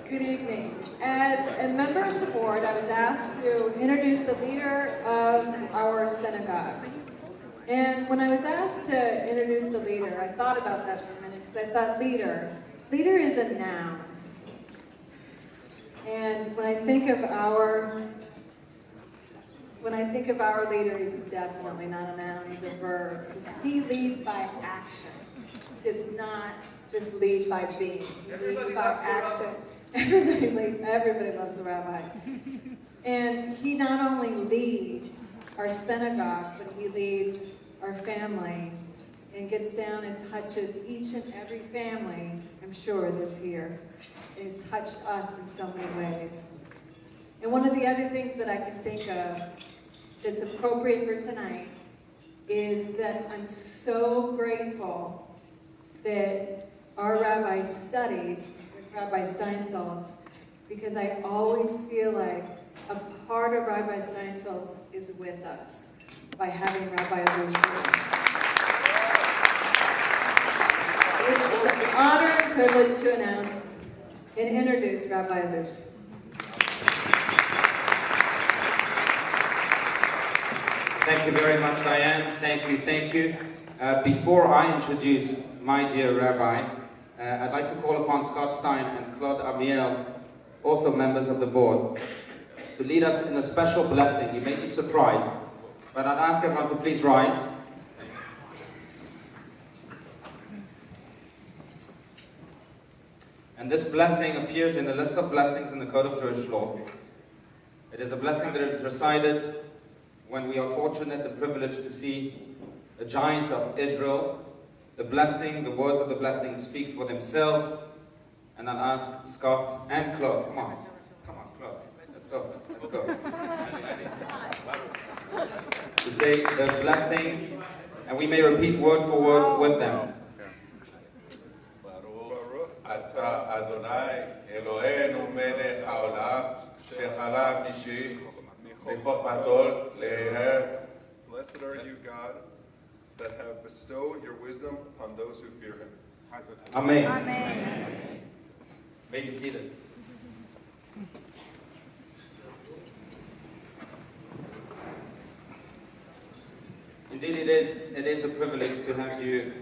Good evening. As a member of the board, I was asked to introduce the leader of our synagogue. And when I was asked to introduce the leader, I thought about that for a minute, because I thought leader is a noun. And when I think of our leader, he's definitely not a noun, he's a verb. He leads by action. He does not just lead by being. He leads by action. Everybody loves the rabbi. And he not only leads our synagogue, but he leads our family and gets down and touches each and every family, I'm sure, that's here. And he's touched us in so many ways. And one of the other things that I can think of that's appropriate for tonight is that I'm so grateful that our rabbi studied with Rabbi Steinsaltz, because I always feel like a part of Rabbi Steinsaltz is with us by having Rabbi Adin. It's an honor and privilege to announce and introduce Rabbi Adin. Thank you very much, Diane. Thank you. Before I introduce my dear Rabbi, I'd like to call upon Scott Stein and Claude Amiel, also members of the board, to lead us in a special blessing. You may be surprised, but I'd ask everyone to please rise. And this blessing appears in the list of blessings in the Code of Jewish Law. It is a blessing that is recited when we are fortunate and privileged to see a giant of Israel. The blessing, the words of the blessing speak for themselves. And I'll ask Scott and Claude, come on, Claude, let's go. To say the blessing, and we may repeat word for word with them. אתה אדוני אלוהינו מלך העולם שחלק אישי מחוכמתו לערב. Blessed are you, God, that have bestowed your wisdom upon those who fear him. Amen. Amen. May be seated. Indeed, it is a privilege to have you,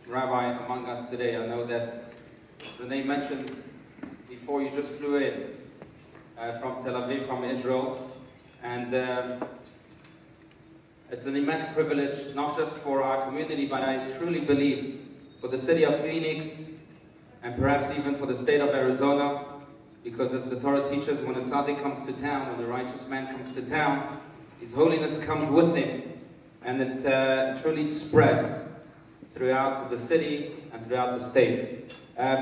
Rabbi, among us today. I know that Renee mentioned before you just flew in from Tel Aviv, from Israel, and it's an immense privilege, not just for our community, but I truly believe for the city of Phoenix, and perhaps even for the state of Arizona, because as the Torah teaches, when a tzaddik comes to town, when the righteous man comes to town, his holiness comes with him, and it truly spreads throughout the city and throughout the state.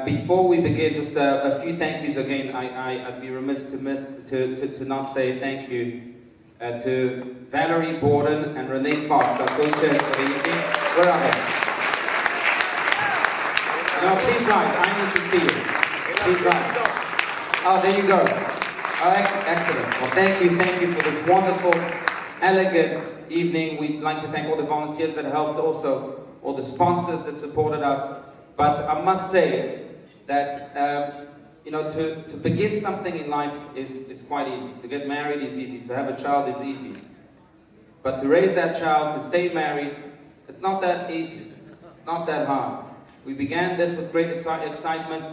Before we begin, just a few thank yous again. I'd be remiss to not say thank you to Valerie Borden and Renee Fox, our co-chairs for the evening. Where are they? No, please rise. I need to see you. Please rise. Oh, there you go. Oh, excellent. Well, thank you for this wonderful, elegant evening. We'd like to thank all the volunteers that helped, also all the sponsors that supported us. But I must say that, to begin something in life is quite easy. To get married is easy. To have a child is easy. But to raise that child, to stay married, it's not that easy. It's not that hard. We began this with great excitement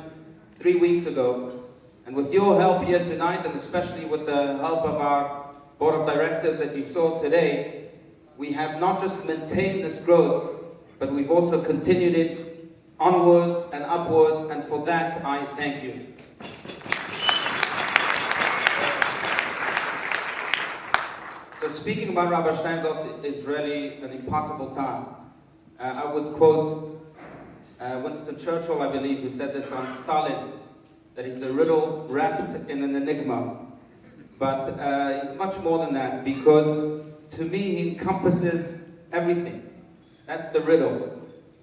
3 weeks ago. And with your help here tonight, and especially with the help of our board of directors that you saw today, we have not just maintained this growth, but we've also continued it onwards and upwards, and for that I thank you. So speaking about Rabbi Steinsaltz is really an impossible task. I would quote Winston Churchill, I believe, who said this on Stalin, that he's a riddle wrapped in an enigma. But he's much more than that, because to me he encompasses everything. That's the riddle.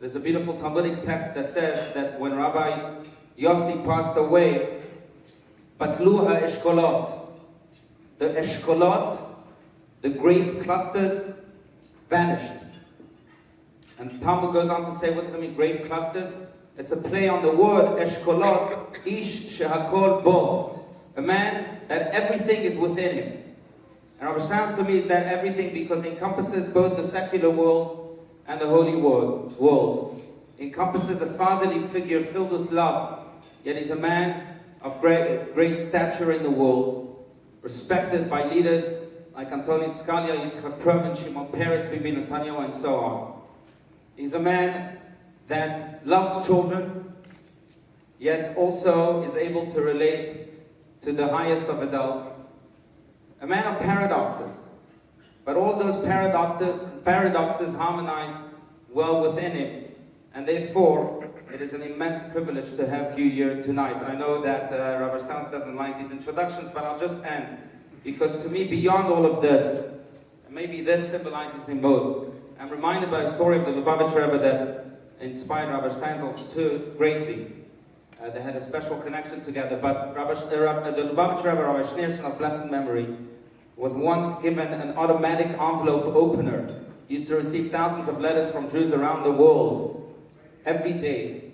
There's a beautiful Talmudic text that says that when Rabbi Yossi passed away, Batlu ha-eshkolot, the eshkolot, the grape clusters, vanished. And the Talmud goes on to say, what does it mean, grape clusters? It's a play on the word Eshkolot, Ish Shehakol Bo. A man that everything is within him. And Rabbi Steinsaltz means that everything because it encompasses both the secular world and the holy world. It encompasses a fatherly figure filled with love, yet he's a man of great stature in the world, respected by leaders like Antonin Scalia, Yitzhak Perlman, Shimon Peres, Bibi Netanyahu, and so on. He's a man that loves children, yet also is able to relate to the highest of adults. A man of paradoxes, but all those paradoxes harmonize well within him, and therefore it is an immense privilege to have you here tonight. I know that Rabbi Steinsaltz doesn't like these introductions, but I'll just end, because to me, beyond all of this, and maybe this symbolizes him most, I'm reminded by a story of the Lubavitch Rebbe that inspired Rabbi Steinsaltz too greatly. They had a special connection together, but the Lubavitch Rebbe, Rabbi Schneerson of blessed memory, was once given an automatic envelope opener. He used to receive thousands of letters from Jews around the world every day.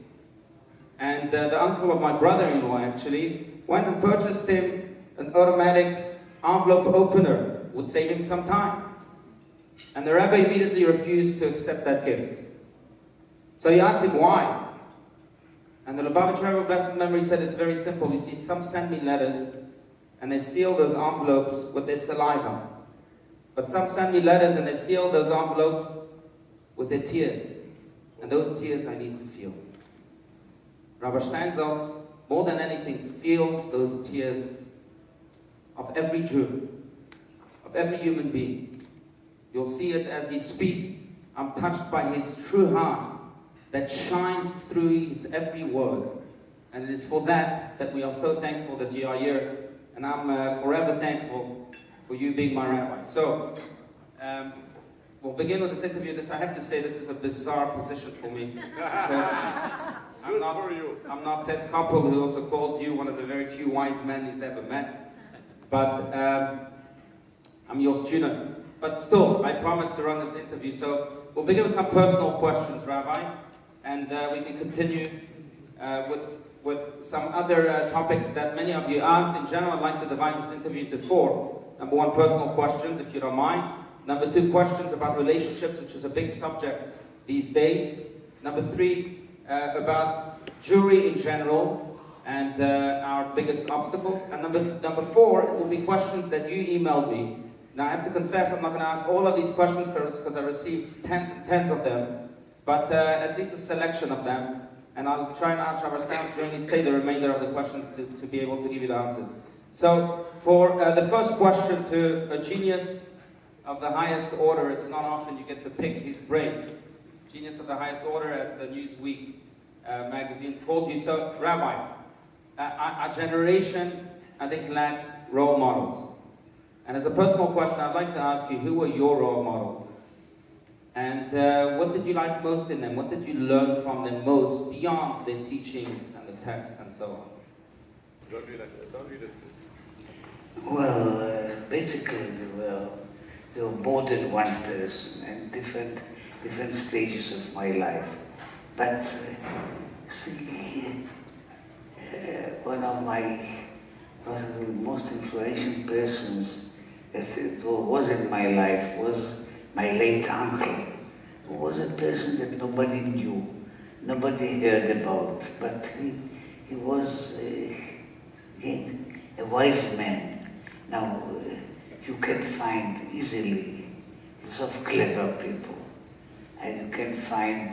And the uncle of my brother-in-law actually went and purchased him an automatic envelope opener. Would save him some time. And the Rabbi immediately refused to accept that gift. So he asked him why. And the Lubavitch Rebbe of blessed memory said it's very simple. You see, some send me letters and they seal those envelopes with their saliva. But some send me letters and they seal those envelopes with their tears. And those tears I need to feel. Rabbi Steinsaltz, more than anything, feels those tears of every Jew, of every human being. You'll see it as he speaks. I'm touched by his true heart that shines through his every word. And it is for that that we are so thankful that you are here. And I'm forever thankful for you being my rabbi. So, we'll begin with this interview. I have to say, this is a bizarre position for me. I'm not Ted Koppel, who also called you one of the very few wise men he's ever met. But I'm your student. But still, I promised to run this interview. So we'll begin with some personal questions, Rabbi. And we can continue with some other topics that many of you asked. In general, I'd like to divide this interview to 4. Number 1, personal questions, if you don't mind. Number 2, questions about relationships, which is a big subject these days. Number 3, about Jewry in general and our biggest obstacles. And number 4, it will be questions that you emailed me. Now, I have to confess, I'm not going to ask all of these questions because I received tens and tens of them, but at least a selection of them. And I'll try and ask Rabbi Steinsaltz during his stay the remainder of the questions to be able to give you the answers. So, for the first question to a genius of the highest order, it's not often you get to pick his brain. Genius of the highest order, as the Newsweek magazine called you. So, Rabbi, our generation, I think, lacks role models. And as a personal question, I'd like to ask you, who were your role models? And what did you like most in them? What did you learn from them most beyond their teachings and the text and so on? Don't read it. Well, basically there were more than one person and different stages of my life. But see, one of the most influential persons that was in my life was my late uncle, who was a person that nobody knew, nobody heard about, but he was again a wise man. Now, you can find easily lots of clever people, and you can find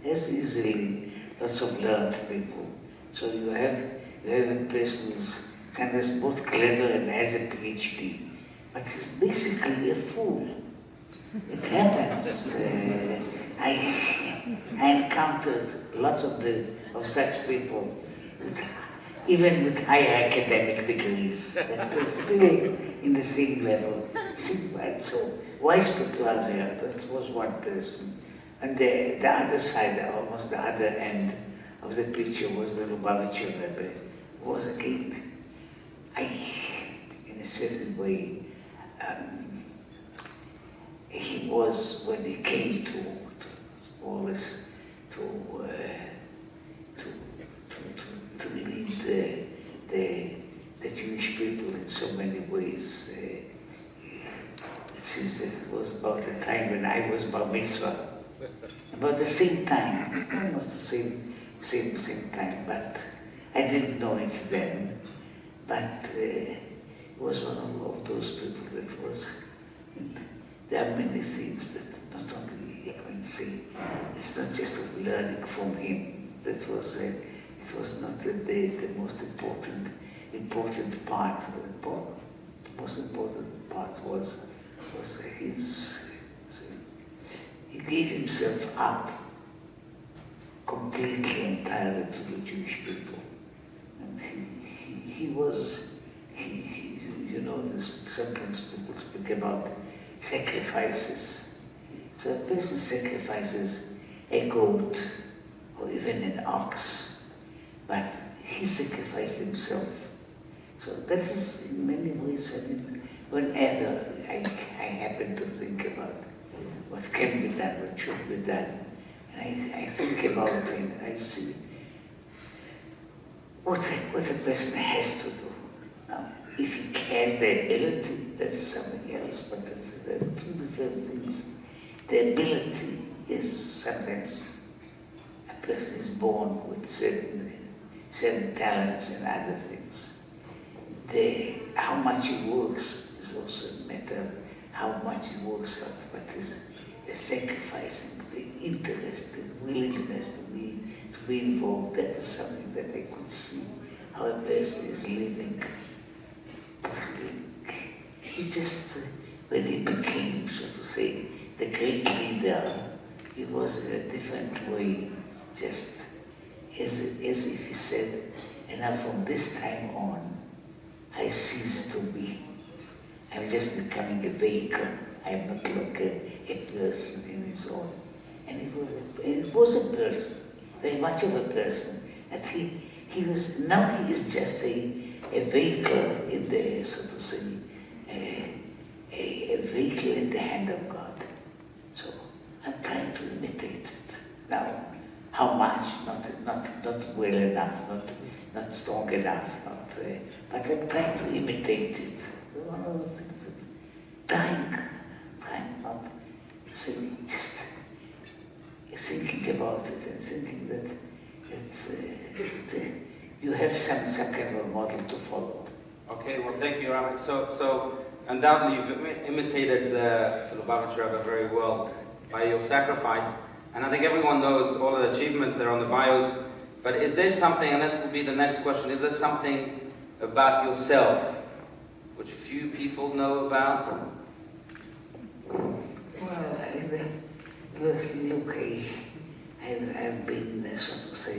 as easily lots of learned people. So you have a person who's kind of both clever and has a PhD, but he's basically a fool. It happens. I encountered lots of such people, even with higher academic degrees, but they're still in the same level. So wise people are there. That was one person. And the other side, almost the other end of the picture, was the Lubavitch Rebbe, who was again, in a certain way, he was, when he came to seems that it was about the time when I was bar mitzvah. About the same time, almost the same time, but I didn't know it then. But it was one of those people that was, there are many things that not only I can say, it's not just of learning from him, that was, it was not the most important part. The most important part was his, he gave himself up completely, entirely to the Jewish people. And he was, you know, sometimes people speak about sacrifices. So a person sacrifices a goat or even an ox, but he sacrificed himself. So that is in many ways, I mean, whenever I happen to think about what can be done, what should be done, and I think about it and I see what a person has to do. Now, if he has the ability, that's something else, but there are two different things. The ability is sometimes a person is born with certain talents and other things. How much he works is also a matter. How much he works out, but is the sacrificing, the interest, the willingness to be involved. That is something that I could see how a person is living. He just, when he became, so to say, the great leader, he was in a different way, just as if he said, and now from this time on, I cease to be. I'm just becoming a vehicle. I'm not like a person in his own. And it was a person, very much of a person. And he was, now he is just a vehicle in the, so to say, a vehicle in the hand of God. So I'm trying to imitate it. Now, how much? Not well enough, not strong enough, but I'm trying to imitate it. One of the things that trying not saying, just thinking about it and thinking that you have some kind of a model to follow. Okay, well, thank you, Rabbi. So undoubtedly you've imitated the Lubavitch Rebbe very well by your sacrifice, and I think everyone knows all the achievements that are on the bios. But is there something, and that will be the next question, is there something about yourself which few people know about? Well, look, I've been, so to say,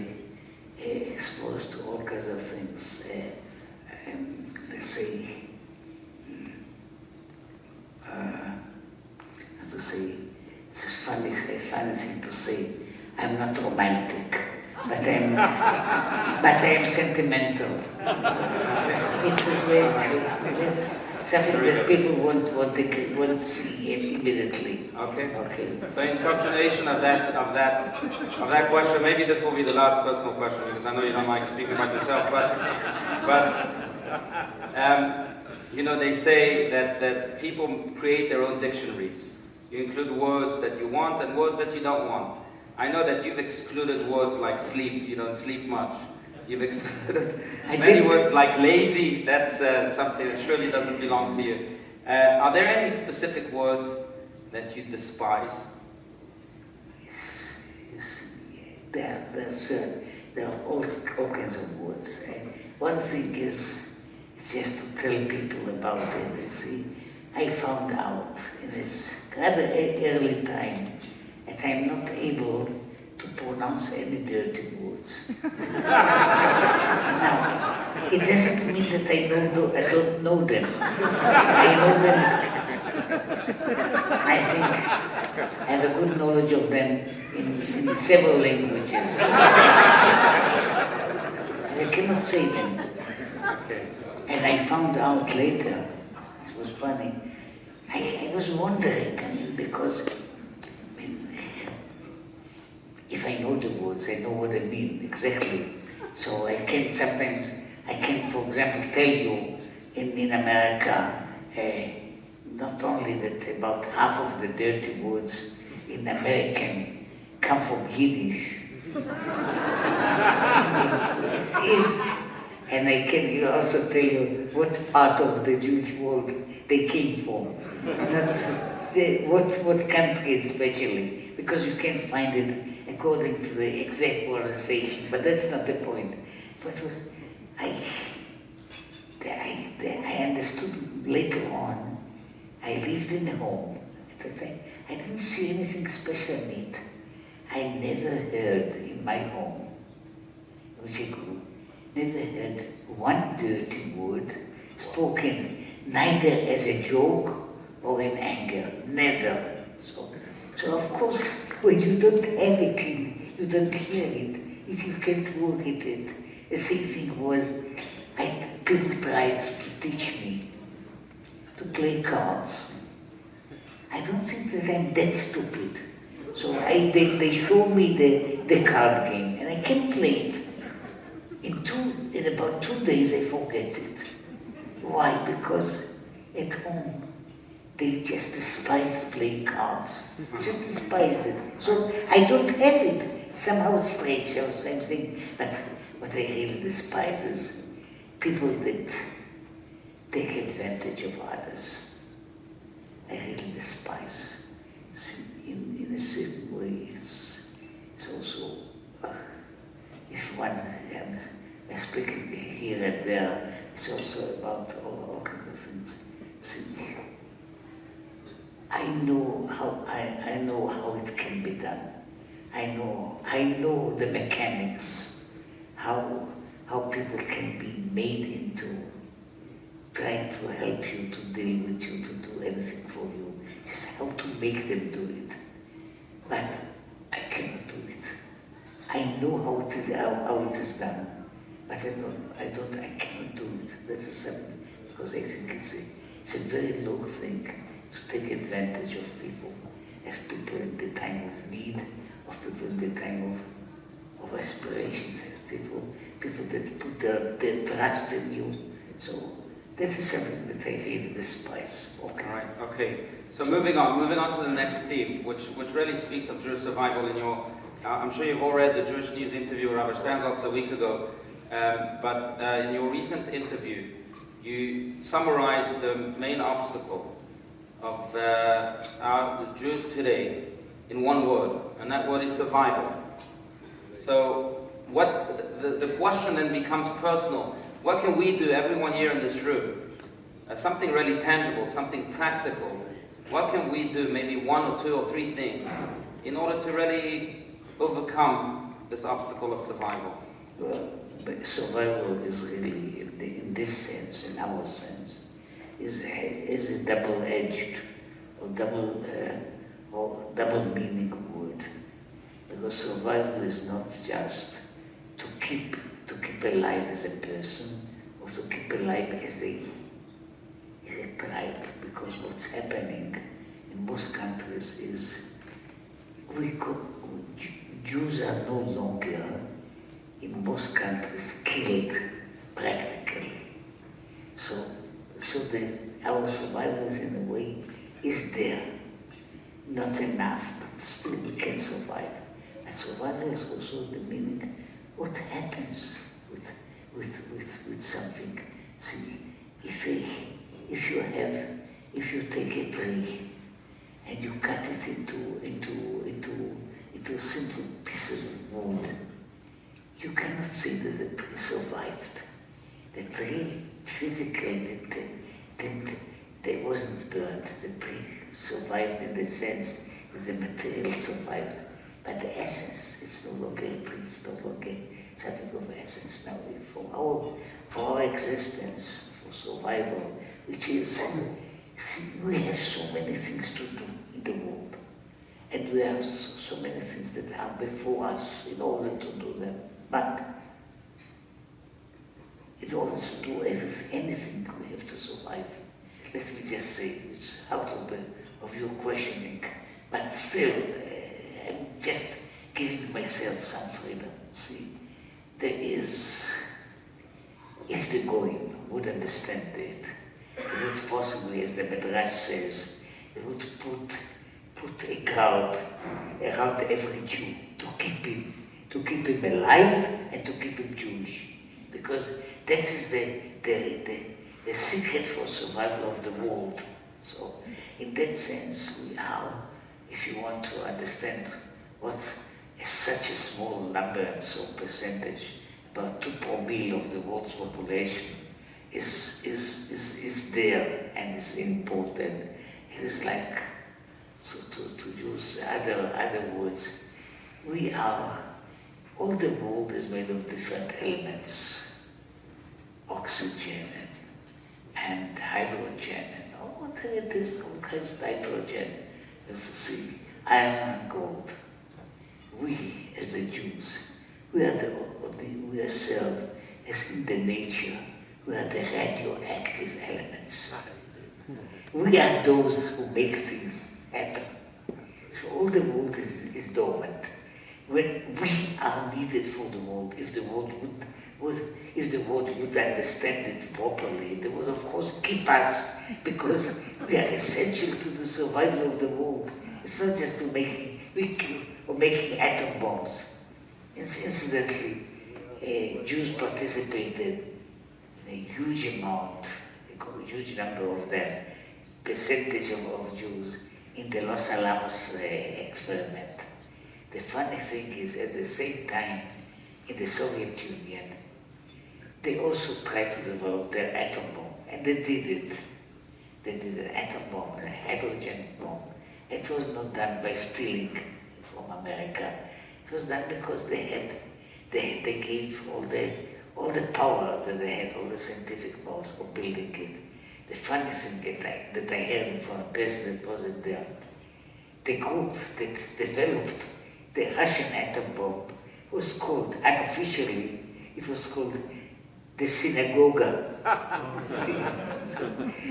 exposed to all kinds of things. Let's say, how to say, it's a funny thing to say, I'm not romantic. But I'm sentimental. It's something that people won't see immediately. Okay. So in continuation of that question, maybe this will be the last personal question because I know you don't like speaking about yourself, but you know, they say that people create their own dictionaries. You include words that you want and words that you don't want. I know that you've excluded words like sleep. You don't sleep much. You've excluded many words like lazy. That's something that surely doesn't belong to you. Are there any specific words that you despise? There are all kinds of words. One thing is just to tell people about it. You see, I found out in this rather early time that I'm not able to pronounce any dirty words. Now, it doesn't mean that I don't know them. I know them. I think I have a good knowledge of them in several languages. I cannot say them. And I found out later, it was funny, I was wondering, because if I know the words, I know what I mean exactly. So I can, for example, tell you in America, not only that about half of the dirty words in American come from Yiddish. It is. And I can also tell you what part of the Jewish world they came from. What country especially, because you can't find it according to the exact pronunciation, but that's not the point. But I understood later on, I lived in a home. I didn't see anything special in it. I never heard in my home, which I grew, never heard one dirty word spoken, neither as a joke or in anger, never. So of course, when you don't have it, you don't hear it, if you can't work at it. The same thing was, people tried to teach me to play cards. I don't think that I'm that stupid. So they showed me the card game, and I can play it. In about 2 days I forget it. Why? Because at home they just despised playing cards. Just despised it. So I don't have it. It's somehow strange, I'm saying, but what I really despise is people that take advantage of others. I really despise. In a certain way, it's also, if one is speaking here and there, it's also about all kinds of things. See, I know how it can be done. I know the mechanics, how people can be made into trying to help you, to deal with you, to do anything for you. Just how to make them do it. But I cannot do it. I know how it is done, but I cannot do it. That is something, because I think it's a very low thing to take advantage of people, as people in the time of need, of people in the time of aspirations, people that put their trust in you. So that is something that I really despise. Okay. All right. Okay. So moving on to the next theme, which really speaks of Jewish survival in your. I'm sure you've all read the Jewish News interview with Rabbi Steinsaltz a week ago, but in your recent interview, you summarized the main obstacle of the Jews today in one word, and that word is survival. So the question then becomes personal. What can we do, everyone here in this room? Something really tangible, something practical. What can we do, maybe 1 or 2 or 3 things, in order to really overcome this obstacle of survival? Well, but survival is really, in this sense, in our sense, is a double-edged or double meaning word. Because survival is not just to keep alive as a person, or to keep alive as a tribe. Because what's happening in most countries is Jews are no longer, in most countries, killed practically. So our survival in a way is there. Not enough, but still we can survive. And survival is also the meaning, what happens with something. See, if you take a tree and you cut it into simple pieces of wood, you cannot say that the tree survived. The tree physically they wasn't burned. The tree survived in the sense that the material survived, but the essence, it's no longer a tree, it's no longer something of essence. Now, for our existence, for survival, which is, see, we have so many things to do in the world, and we have so many things that are before us in order to do them. But in order to do anything, we have to survive. Let me just say, it's out of your questioning, but still, I'm just giving myself some freedom. See, there is, if the Goyim would understand that they would possibly, as the Midrash says, they would put a guard around every Jew to keep him alive and to keep him Jewish. Because that is the secret for survival of the world. So in that sense, we are, if you want to understand what is such a small number and so percentage, about 2 promille of the world's population is there and is important. It is like, so to use other words, we are, all the world is made of different elements, oxygen and hydrogen and all that it is, all kinds of nitrogen, as you see, iron and gold. We, as the Jews, we are served as in the nature, we are the radioactive elements. We are those who make things happen. So all the world is dormant. When we are needed for the world, if the world would understand it properly, they would of course keep us, because we are essential to the survival of the world. It's not just to making atom bombs. Incidentally, Jews participated in a huge amount, a huge number of them, percentage of Jews in the Los Alamos experiment. The funny thing is, at the same time, in the Soviet Union, they also tried to develop their atom bomb, and they did it. They did an atom bomb, a hydrogen bomb. It was not done by stealing from America. It was done because they gave all the power that they had, all the scientific powers for building it. The funny thing that I heard from a person that wasn't there, the group that developed the Russian atom bomb was called, unofficially, it was called the synagogue.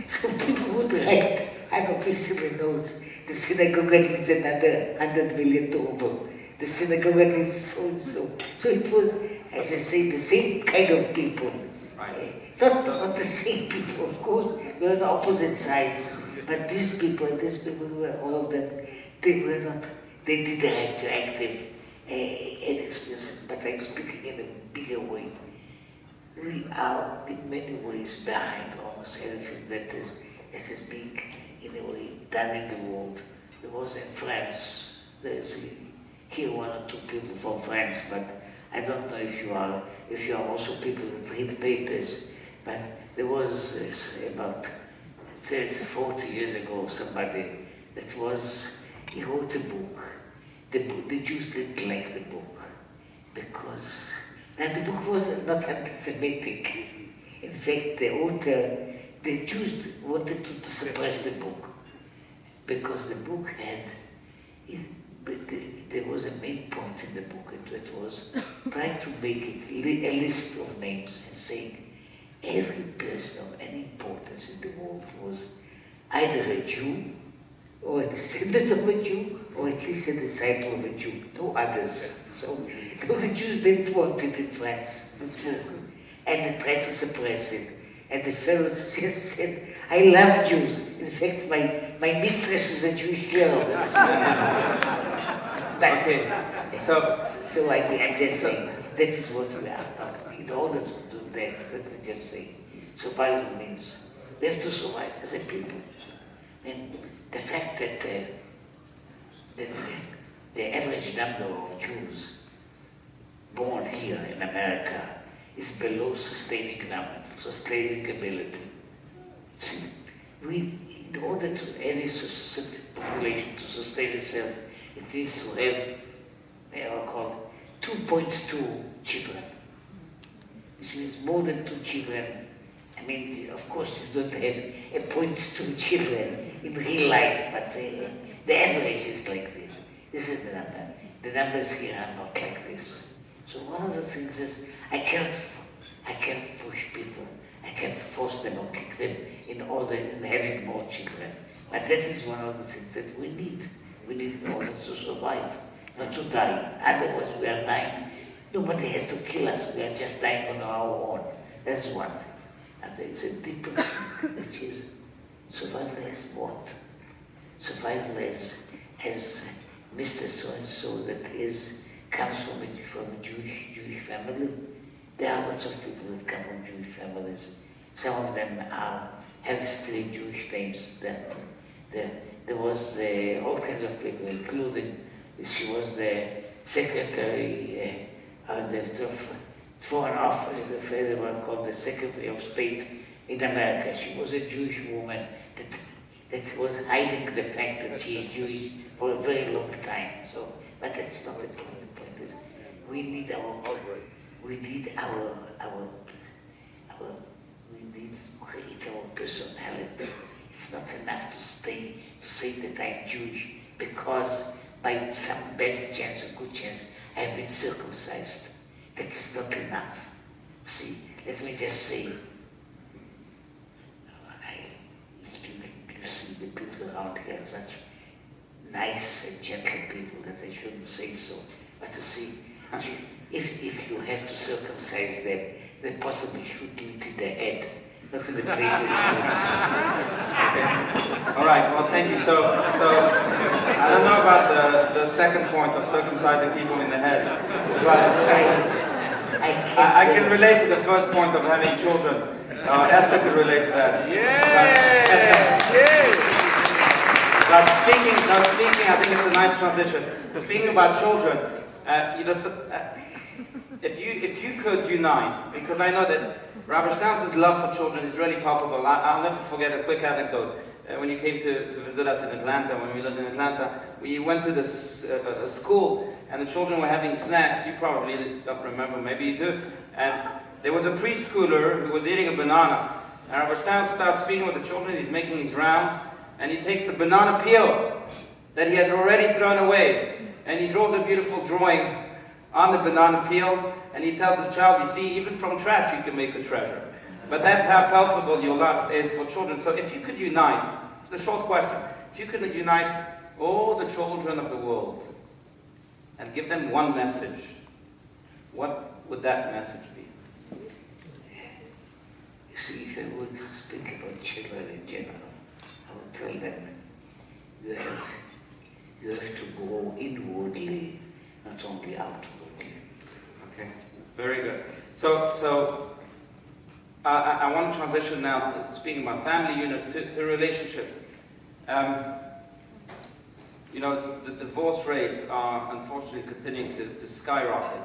So people would write unofficial notes. The synagogue needs another 100 million ruble. The synagogue needs so-and-so. So it was, as I say, the same kind of people. Right. Not the same people, of course. We were on opposite sides. But these people were, all of them, they were not, they did the radioactive experience, but I'm speaking in a bigger way. We are in many ways behind almost everything that is being, in a way, done in the world. There was in France, there's here 1 or 2 people from France, but I don't know if you are also people that read papers, but there was about 30, 40 years ago somebody that was, he wrote a book. The Jews didn't like the book because now the book was not anti-Semitic. In fact, the author, the Jews wanted to suppress the book because the book had, there was a main point in the book, and it was trying to make it a list of names and saying every person of any importance in the world was either a Jew or a descendant of a Jew, or at least a disciple of a Jew, no others. So the Jews didn't want it in France, this book, and they tried to suppress it. And the fellows just said, I love Jews. In fact, my mistress is a Jewish girl. So I'm just saying, that is what we are. In order to do that, let me just say, survival means we have to survive as a people. And the fact that the average number of Jews born here in America is below sustaining ability. See, in order to any population to sustain itself, it needs to have, they are called 2.2 children, which means more than 2 children. I mean, of course, you don't have a 0.2 children in real life, but the average is like this. This is the number. The numbers here are not like this. So one of the things is, I can't push people. I can't force them or kick them in having more children. But that is one of the things that we need. We need in order to survive, not to die. Otherwise we are dying. Nobody has to kill us. We are just dying on our own. That's one thing. And there is a deeper thing, which is survival as what? Survival as Mr. So-and-so that comes from a Jewish family. There are lots of people that come from Jewish families. Some of them have still Jewish names. There was all kinds of people, including she was the secretary of the Foreign Office, a federal called the Secretary of State in America. She was a Jewish woman that was hiding the fact that she is Jewish for a very long time. So, but that's not the point. The point is, we need to create our personality. It's not enough to say that I'm Jewish because by some bad chance or good chance I have been circumcised. That's not enough. See, let me just say, you see the people around here are such nice and gentle people that I shouldn't say so. But you see, if you have to circumcise them, then possibly should do it in the head, not in the place of the All right, well, thank you. So I don't know about the second point of circumcising people in the head, but I can relate to the first point of having children. Esther could relate to that. But speaking, I think it's a nice transition. Speaking about children, if you could unite, because I know that Rabbi Steinsaltz's love for children is really palpable. I'll never forget a quick anecdote. When you came to visit us in Atlanta, when we lived in Atlanta, we went to this school, and the children were having snacks. You probably don't remember, maybe you do. And there was a preschooler who was eating a banana. And Rabbi Steinsaltz starts speaking with the children. He's making his rounds, and he takes the banana peel that he had already thrown away, and he draws a beautiful drawing on the banana peel, and he tells the child, you see, even from trash you can make a treasure. But that's how palpable your love is for children. So if you could unite, it's a short question, if you could unite all the children of the world and give them one message, what would that message be? You see, if I would speak about children in general, I would tell them, you have to grow inwardly, not only outwardly. Okay, very good. So I want to transition now, speaking about family units, to relationships. You know, the divorce rates are unfortunately continuing to skyrocket.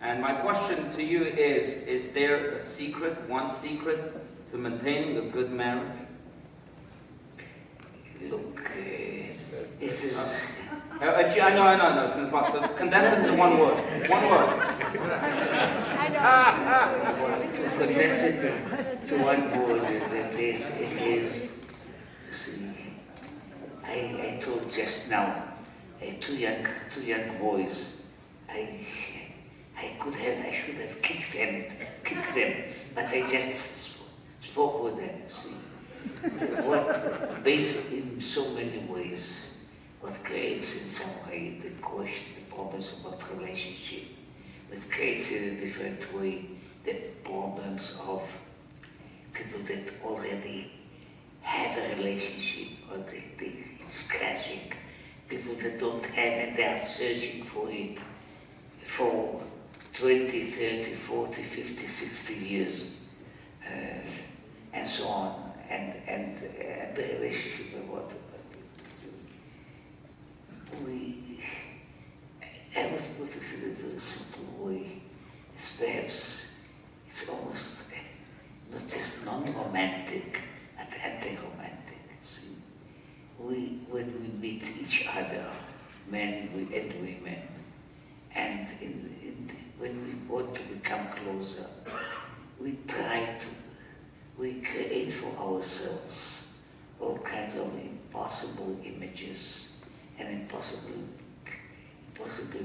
And my question to you is there a secret, one secret, to maintaining a good marriage? Look, this is... I know, it's impossible. Condense it to one word. One word. Condense it to one word, it is, see, I told just now, two young boys, I should have kicked them, but I just spoke with them, see. What, based in so many ways, what creates in some way the question, the problems about relationship, what creates in a different way the problems of people that already have a relationship, or it's crashing, people that don't have and they are searching for it for 20, 30, 40, 50, 60 years, and so on, and the relationship of what I would put it in a very simple way. It's almost not just non-romantic, but anti-romantic. See, when we meet each other, men and women, and when we want to become closer, we create for ourselves all kinds of impossible images and impossible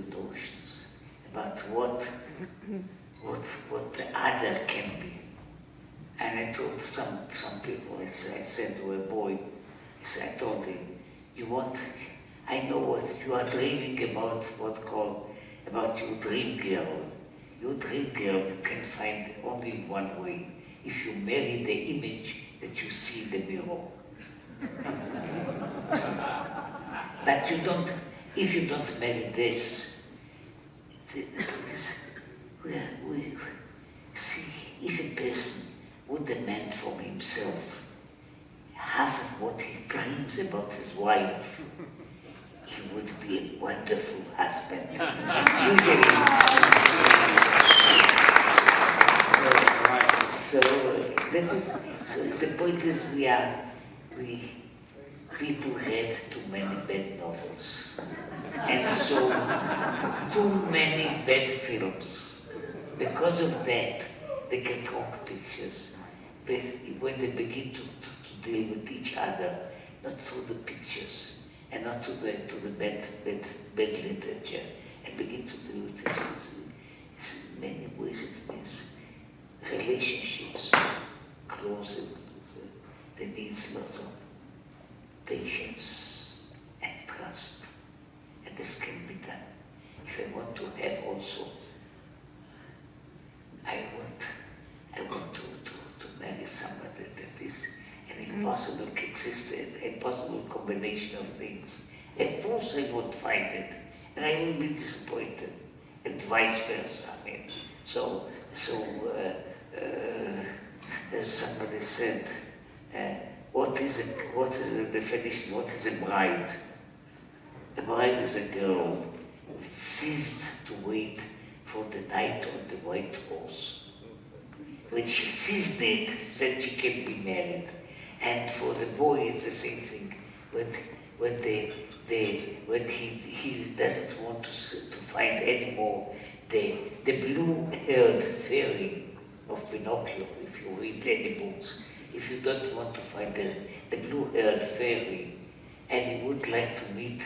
notions about what the other can be. And I told some people, I said to a boy, I told him, I know what you are dreaming about, about your dream girl. Your dream girl you can find only in one way. if you marry the image that you see in the mirror. But you don't, if you don't marry this, we see, if a person would demand from himself half of what he dreams about his wife, he would be a wonderful husband. So the point is people read too many bad novels, and so too many bad films. Because of that, they get wrong pictures. But when they begin to deal with each other, not through the pictures, and not to the bad literature, and begin to deal with it, in many ways it means relationships closer. They need lots of patience and trust, and this can be done. If I want to have also, I want to marry somebody that is an impossible impossible combination of things. At first I won't find it, and I will be disappointed, and vice versa. I mean, as somebody said, what is the definition? What is a bride? A bride is a girl that ceased to wait for the night on the white horse. When she seized it, then she can be married. And for the boy, it's the same thing. When he doesn't want to find anymore the blue-haired fairy of Pinocchio, if you read any books, if you don't want to find the blue-haired fairy, and he would like to meet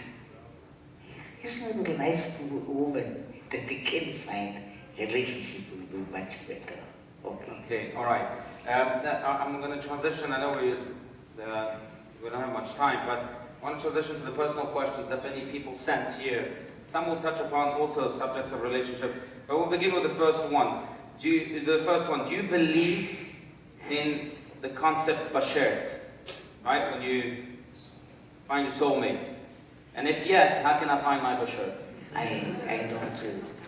his little nice woman that he can find, relationship will be much better. Okay, all right. I'm going to transition. I know we don't have much time, but I want to transition to the personal questions that many people sent here. Some will touch upon also subjects of relationship, but we'll begin with the first one. Do you believe in the concept bashert, right? When you find your soulmate, and if yes, how can I find my bashert? I don't.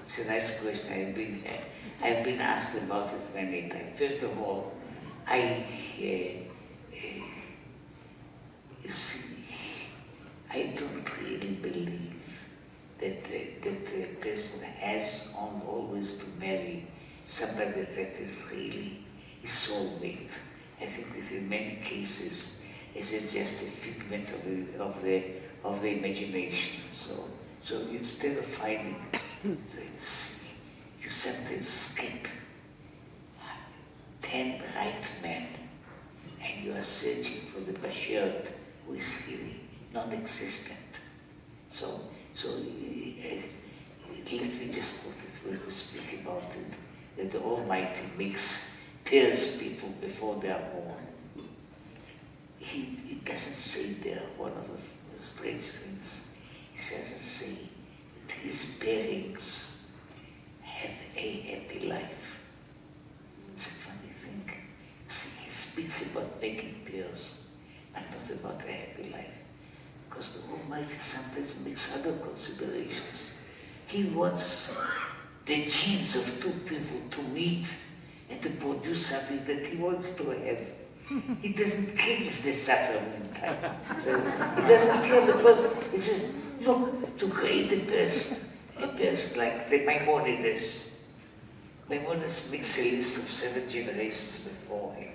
It's a nice question. I've been asked about it many times. First of all, you see, I don't really believe that a person has always to marry somebody that is really his soulmate. I think that in many cases it's just a figment of the imagination. So instead of finding this, you sometimes skip 10 right men, and you are searching for the bashert who is really non-existent. So let me just put it when we speak about it, that the Almighty pairs people before they are born. He doesn't say there, one of the strange things, he doesn't say that his pairings have a happy life. It's a funny thing. See, he speaks about making pairs, but not about a happy life. Because the Almighty sometimes makes other considerations. He wants the genes of two people to meet and to produce something that he wants to have. He doesn't care if they suffer in time. So he doesn't care because he says, look, to create a person like the Maimonides. Maimonides makes a list of 7 generations before him.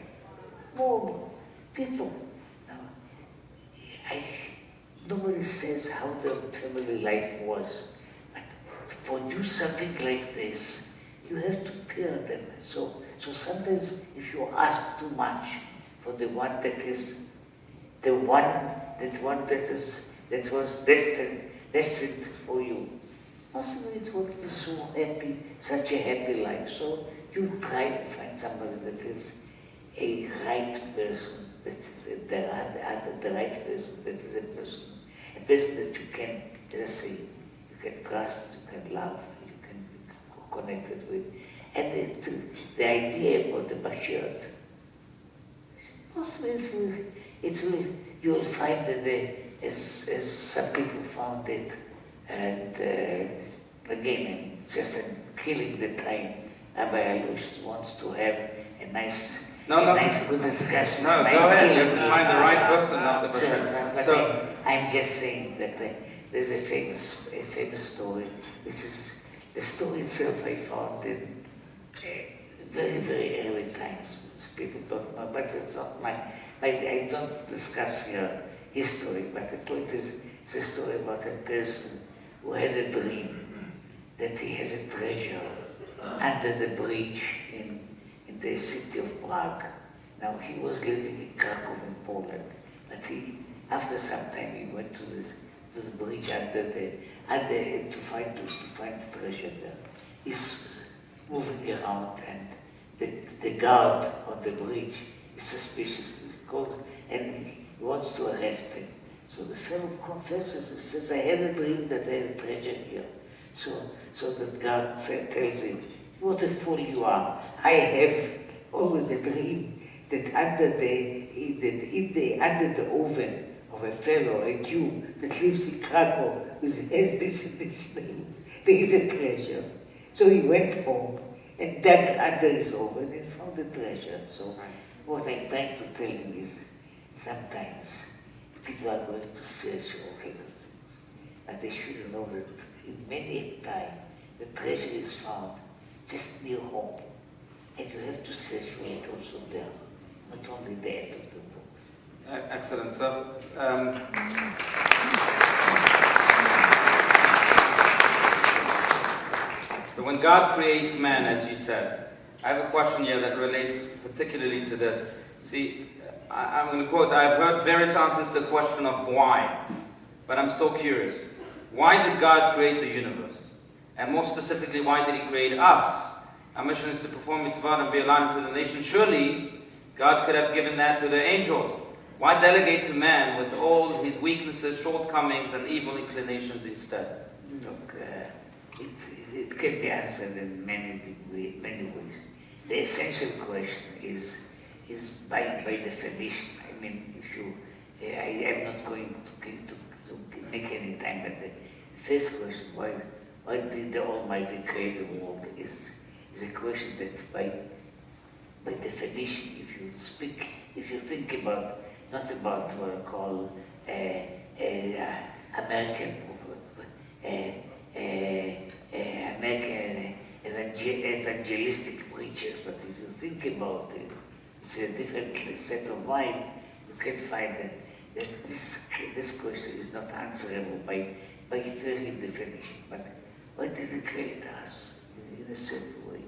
More people. Now, nobody says how their family life was, but to produce something like this, you have to pair them. So sometimes if you ask too much for the one that was destined for you, possibly it won't be so happy, such a happy life. So you try to find somebody that is a right person, that is the right person, that is a person that you can, as I say, you can trust, you can love, you can be connected with. And the idea about the bashert you'll find that as some people found it, and again, just killing the time. Rabbi Alush wants to have a nice good discussion. No, go ahead. You have to find the right person, not the But person. I'm just saying that there's a famous story, which is the story itself I found in very, very early times. People don't know, but it's not I don't discuss here history, but the point is, it's a story about a person who had a dream that he has a treasure under the bridge in the city of Prague. Now he was living in Krakow in Poland, but after some time he went to the bridge to find the treasure there. He's moving around, and the guard on the bridge is suspicious. He calls and he wants to arrest him. So the fellow confesses and says, "I had a dream that I had a treasure here." So the guard tells him, "What a fool you are! I have always a dream that under the oven of a fellow, a Jew that lives in Krakow, who has this name, there is a treasure." So he went home and dug under his oven and found the treasure. So what I'm trying to tell you is, sometimes people are going to search all kinds of things, but they should know that in many a time the treasure is found just near home, and you have to search for it also there, not only the end of the book. Excellent. So, so when God creates man, as you said, I have a question here that relates particularly to this. See, I'm going to quote, "I've heard various answers to the question of why, but I'm still curious. Why did God create the universe? And more specifically, why did he create us? Our mission is to perform mitzvah and be aligned to the nation. Surely, God could have given that to the angels. Why delegate to man with all his weaknesses, shortcomings, and evil inclinations instead?" Look, it can be answered in many ways. The essential question is by definition. I mean, if you, I am not going to make any time, but the first question, why did the Almighty create the world, is a question that by definition, if you think about, not about what I call American evangelistic preachers, but if you think about it, it's a different set of mind. You can find that this question is not answerable by very definition. But why did he create us in a certain way?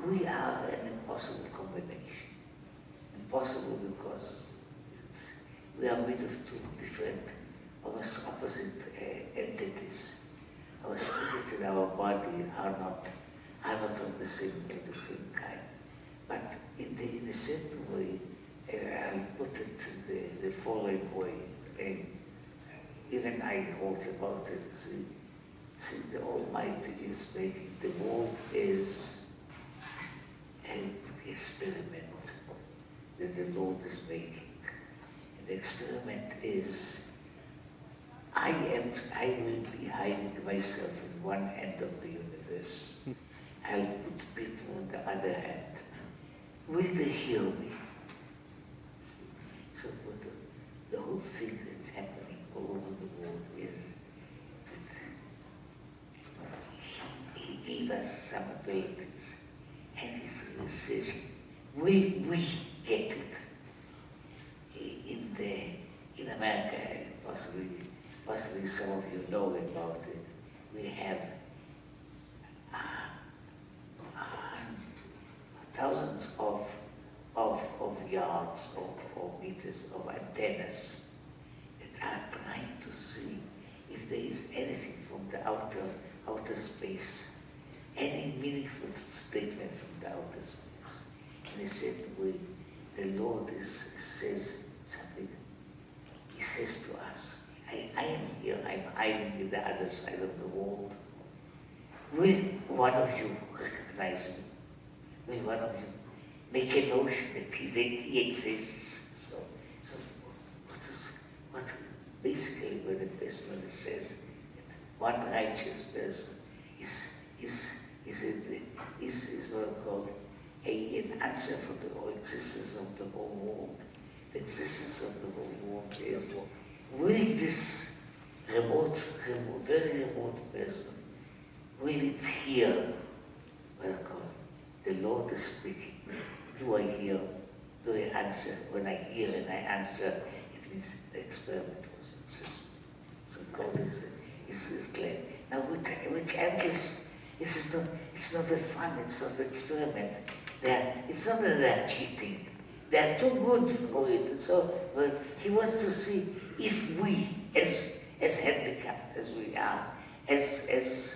We are an impossible combination. Impossible because we are made of two different, almost opposite entities. Our spirit and our body are not of the same kind. But in a certain way, I'll put it the following way. Even I wrote about it. See, the Almighty is making the world is an experiment that the Lord is making. And the experiment is, I will be hiding myself in one end of the universe. I'll put people on the other hand. Will they hear me? So the whole thing that's happening all over the world is that he gave us some abilities, and his decision, we get it. In America, possibly some of you know about it, we have thousands of yards or meters of antennas that are trying to see if there is anything from the outer space, any meaningful statement from the outer space. In a certain way, the Lord says something. He says to us, I am here, I'm hiding in the other side of the world. Will one of you recognize me? Will one of you make a notion that he exists. So what basically what the testimony says, that one righteous person is what called an answer for the whole existence of the whole world. The existence of the whole world is, will this very remote person, will it hear what I call the Lord is speaking? Do I hear? Do I answer? When I hear and I answer, it means the experiment was successful. So God is glad. Now with angels, it's not a fun, it's not an experiment. It's not that they're cheating. They're too good for it. So he wants to see if we, as handicapped as we are, as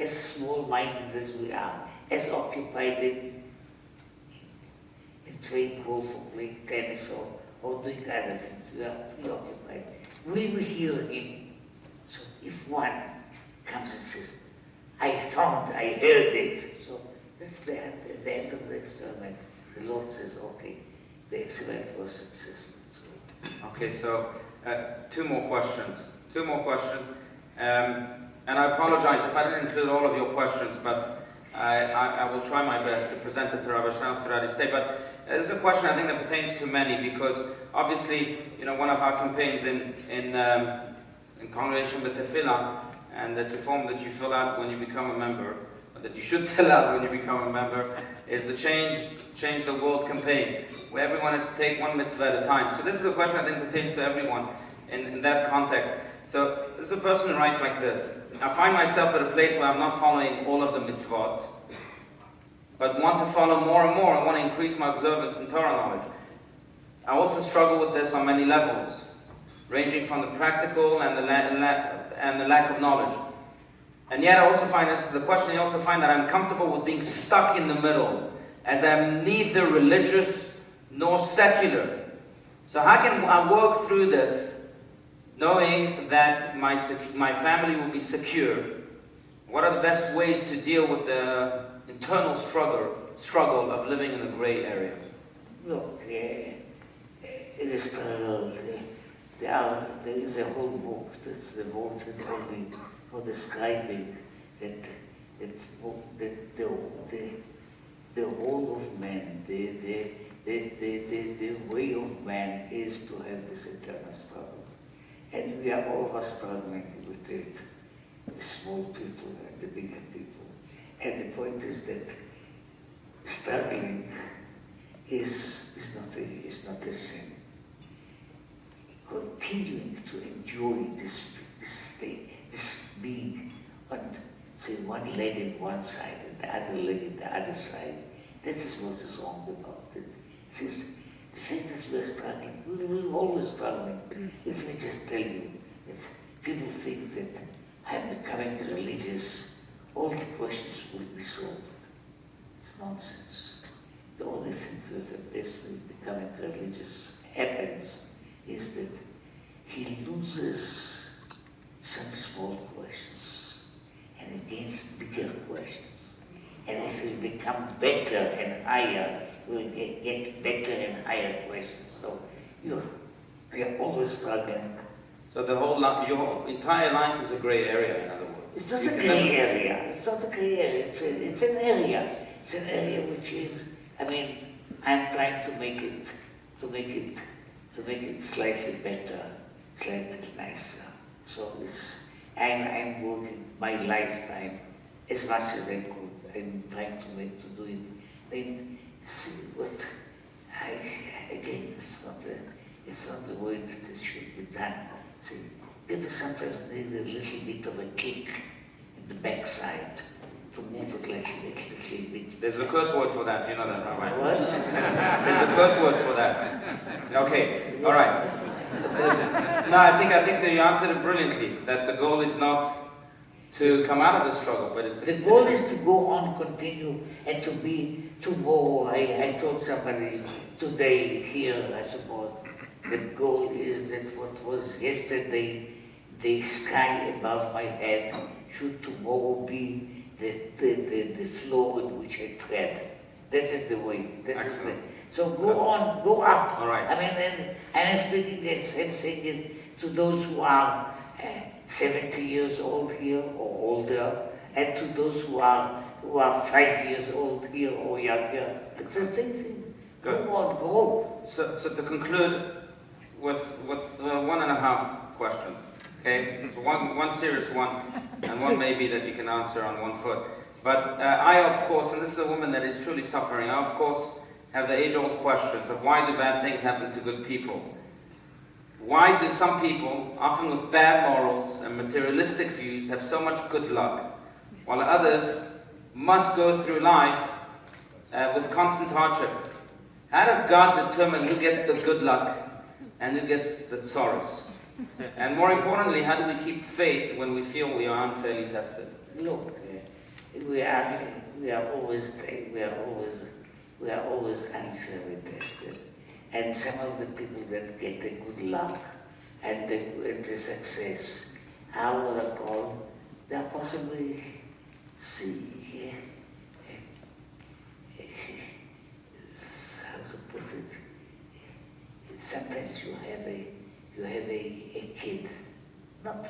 small-minded as we are, as occupied in playing golf or playing tennis or doing other things, we are preoccupied. Will we hear him? So if one comes and says, I heard it. So that's the end of the experiment. The Lord says, okay, the experiment was successful. Okay, so two more questions. And I apologize if I didn't include all of your questions, but I will try my best to present it to Rabbi Steinsaltz throughout his day. But there's a question I think that pertains to many, because obviously, one of our campaigns in congregation with Tefillah, and it's a form that you fill out when you become a member, or that you should fill out when you become a member, is the Change the World campaign, where everyone has to take one mitzvah at a time. So this is a question I think pertains to everyone in that context. So this is a person who writes like this: I find myself at a place where I'm not following all of the mitzvot, but want to follow more and more. I want to increase my observance and Torah knowledge. I also struggle with this on many levels, ranging from the practical and the lack of knowledge. And yet I also find, this is the question, I also find that I'm comfortable with being stuck in the middle, as I'm neither religious nor secular. So how can I work through this, knowing that my family will be secure? What are the best ways to deal with the internal struggle of living in the gray area? Look, it is there is a whole book that's devoted only for describing that the whole of man, the way of man is to have this internal struggle. And we are all of us struggling with it, the small people and the bigger people. And the point is that struggling is not a sin. Continuing to enjoy this state, this being on, say, one leg in one side and the other leg in the other side, that is what is wrong about it. It is the fact that we are struggling. We're always struggling. Let me just tell you that people think that I'm becoming religious, all the questions will be solved. It's nonsense. The only thing that the person becoming religious happens is that he loses some small questions and he gains bigger questions. And if he becomes better and higher, you will get better and higher questions. So you're always struggling. So your entire life is a gray area, in other words. It's not a gray area. It's not a gray area. It's an area. It's an area which is, I'm trying to make it slightly better, slightly nicer. So I'm working my lifetime as much as I could. I'm trying to do it. And see what again, it's not the way that it should be done. See, people sometimes need a little bit of a kick in the backside to move it like a little bit. There's a curse word for that, you know that, Rabbi? What? There's a curse word for that. Okay, all right. No, I think that you answered it brilliantly, that the goal is not to come out of the struggle, but it's the goal is to go on, continue, and to be tomorrow. I told somebody today here, I suppose, the goal is that what was yesterday, the sky above my head, should tomorrow be the floor on which I tread. That is the way. That is the. Excellent. So go on, go up. All right. I mean, and I'm speaking, I'm saying it to those who are 70 years old here or older, and to those who are 5 years old here or younger. It's the same thing. Good. Go on, go. So to conclude with 1.5 questions, okay? So one serious one, and one maybe that you can answer on 1 foot. But I, of course, and this is a woman that is truly suffering, I, of course, have the age-old questions of why do bad things happen to good people? Why do some people, often with bad morals and materialistic views, have so much good luck, while others must go through life with constant hardship? How does God determine who gets the good luck and who gets the sorrows? And more importantly, how do we keep faith when we feel we are unfairly tested? Look, we are always unfairly tested, and some of the people that get the good luck and the success, I would call, they are possibly how to put it. Sometimes you have a kid, not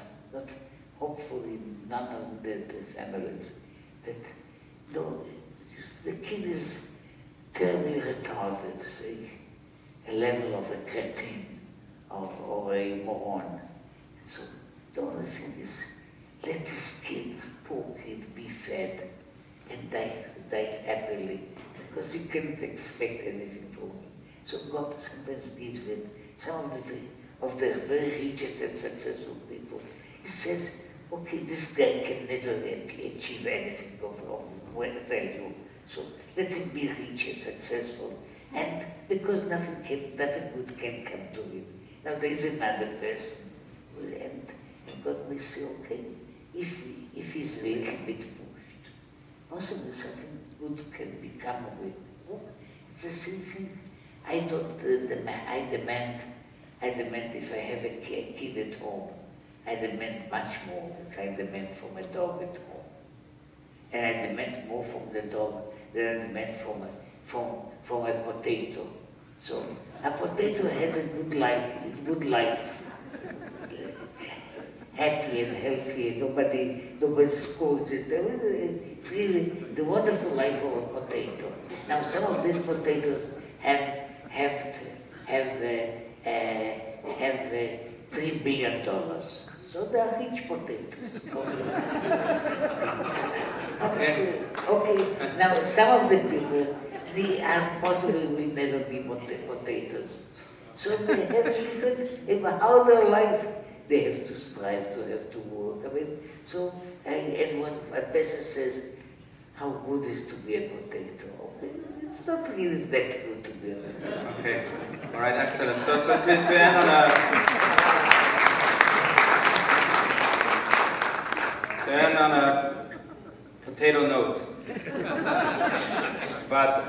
hopefully none of the families that no, the kid is terribly retarded, say, a level of a cretin or a moron. So the only thing is, let this kid, poor kid, be fed and die happily, because you can't expect anything from him. So God sometimes gives him some of the very richest and successful people. He says, okay, this guy can never achieve anything of value, so let him be rich and successful. And because nothing good can come to him. Now there is another person, and God may say, okay, if he's a little bit pushed, possibly something good can become of it. Oh, it's the same thing. I demand if I have a kid at home, I demand much more than I demand from a dog at home. And I demand more from the dog than I demand from a potato. So a potato has a good life, happy and healthy, nobody scolds it. It's really the wonderful life of a potato. Now some of these potatoes have $3 billion. So they are rich potatoes. Okay. Now some of the people, they are possibly will never be potatoes. So they have different, how their life, they have to strive, to work. I mean, so and when a person says, how good is to be a potato? It's not really that good to be a potato. Okay, all right, excellent. So to end on a potato note. But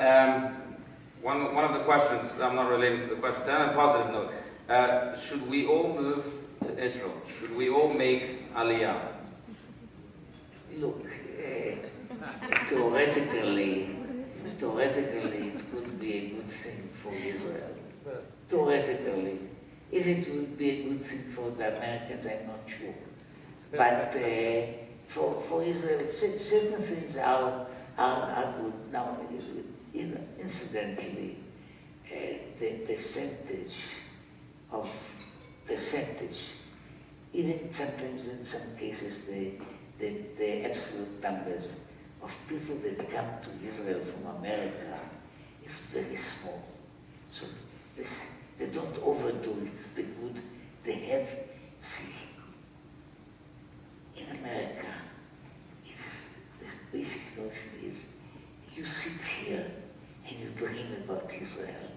one of the questions, I'm not relating to the question, on a positive note, should we all move to Israel? Should we all make Aliyah? Look, theoretically, it could be a good thing for Israel. Theoretically. If it would be a good thing for the Americans, I'm not sure. But for Israel, certain things are good. Now, incidentally, the percentage, even sometimes in some cases, the absolute numbers of people that come to Israel from America is very small. So they don't overdo it, the good they have. See, in America, the basic notion is you sit here and you dream about Israel.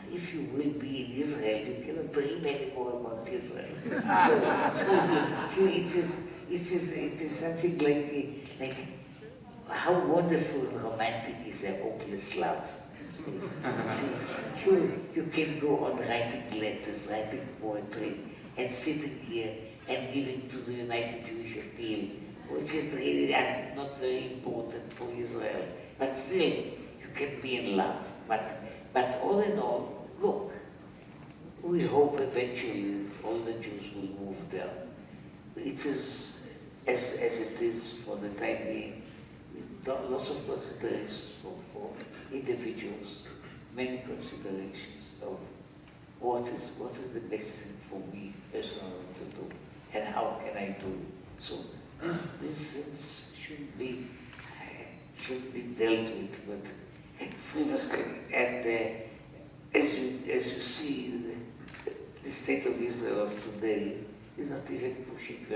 And if you will be in Israel, you cannot dream anymore about Israel. So it is something like how wonderful and romantic is a hopeless love. You can go on writing letters, writing poetry, and sitting here and giving to the United Jewish Appeal, which is really not very important for Israel. But still, you can be in love. But all in all, look, we hope eventually all the Jews will move there. It is as it is for the time being. Lots of considerations for individuals, many considerations of what is the best thing for me personally to do, and how can I do it. So these things should be dealt with frivolously. And as you see, the state of Israel of today is not even pushing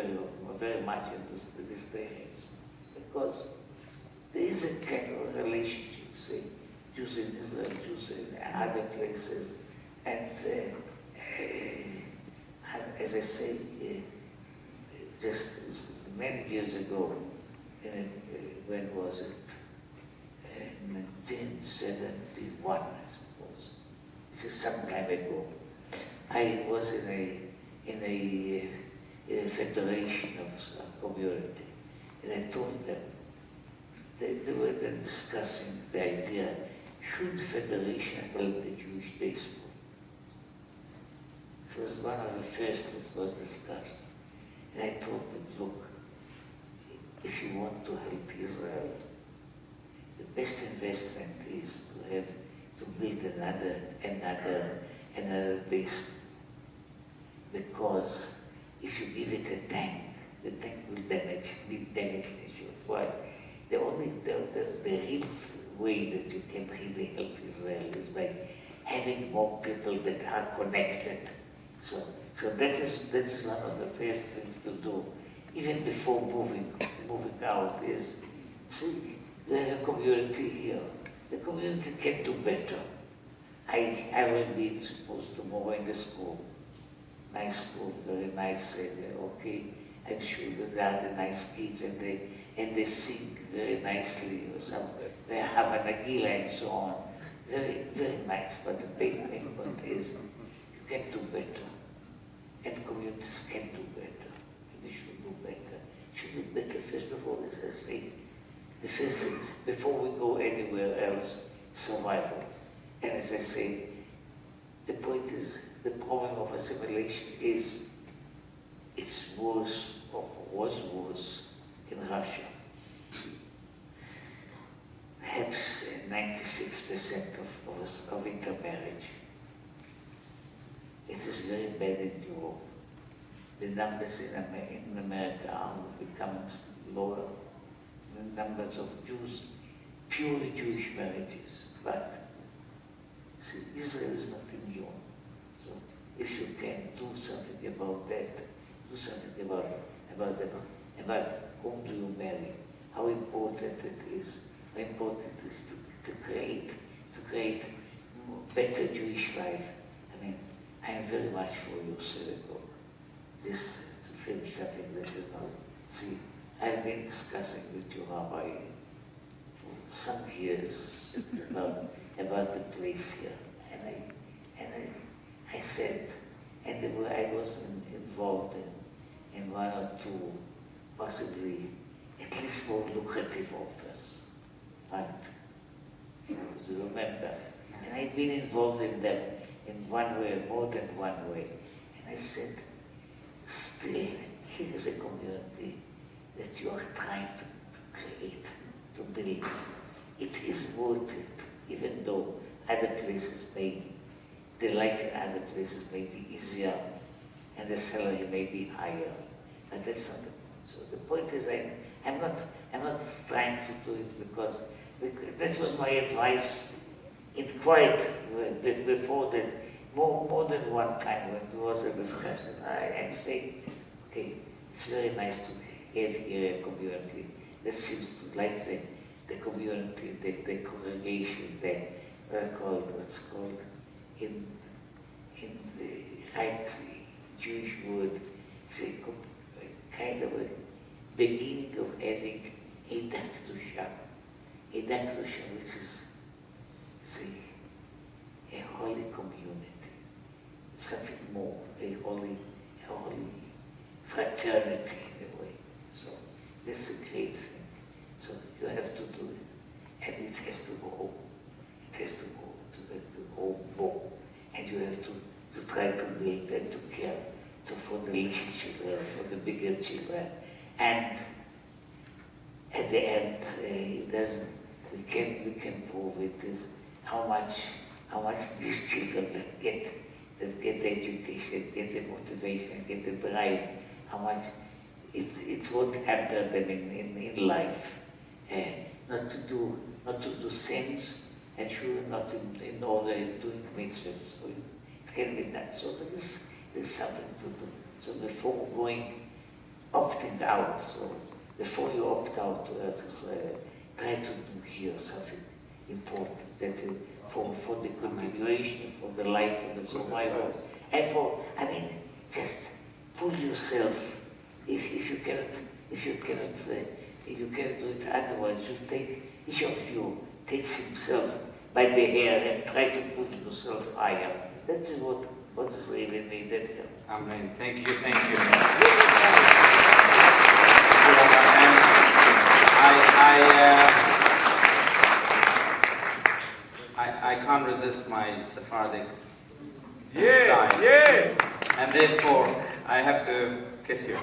very much into this day, because there is a kind of relationship, say, Jews in Israel, Jews in other places, and as I say, just many years ago, when was it? 1971, I suppose. This is some time ago. I was in a federation of community, and I told them, they were then discussing the idea, should federation help the Jewish baseball? It was one of the first that was discussed. And I told them, look, if you want to help Israel, the best investment is to build another baseball. Because if you give it a tank, the tank will be damaged. Why? The real way that you can really help Israel is by having more people that are connected. So that's one of the first things to do, even before moving out, is see, we have a community here. The community can do better. I will be supposed tomorrow in the school. Nice school, very nice, okay. I'm sure that they are the nice kids and they sing very nicely or something. They have a nagila and so on. Very, very nice, but the big thing is you can do better. And communities can do better. And we should do better. Should do better, first of all, as I say. The first thing, before we go anywhere else, survival. And as I say, the point is, the problem of assimilation is, it's worse, or was worse, in Russia. Perhaps 96% of intermarriage. It is very bad in Europe. The numbers in America are becoming lower. The numbers of Jews, purely Jewish marriages. But see, Israel is not immune. So if you can do something about that, do something about whom do you marry, how important it is, how important it is to create better Jewish life. I mean, I am very much for you, Senegal. Just to finish something that is not. See, I've been discussing with you, Rabbi, for some years about the place here, and I said, and I was involved in one or two, possibly at least more lucrative offers, right? You remember? And I've been involved in them in one way, more than one way. And I said, still, here is a community that you are trying to create, to build. It is worth it, even though other places the life in other places may be easier and the salary may be higher. But that's not the point. So the point is I'm not trying to do it because that was my advice before that, more than one time when there was a discussion. I'm saying, okay, it's very nice to have here a community that seems to like the community, the congregation, what's called in the right Jewish word, it's a kind of a beginning of having a dakdusha, which is, say, a holy community, something more, a holy fraternity in a way. So that's a great thing. So you have to do it, and it has to go home more. And you have to try to build and to care for the little children, for the bigger children. And at the end, we can prove it is how much these children that get the education, get the motivation, get the drive, how much it won't hamper them in life. Not to do sins, and sure not in order doing mitzvahs. So it can be done. So there's something to do. So before opting out, so before you opt out, try to do here something important that for the continuation, for the life of the survival, and just pull yourself. If you cannot do it otherwise, each of you takes himself by the hair and try to put yourself higher. That is what is really needed here. Amen. Thank you, thank you. I can't resist my Sephardic side. And therefore, I have to kiss you.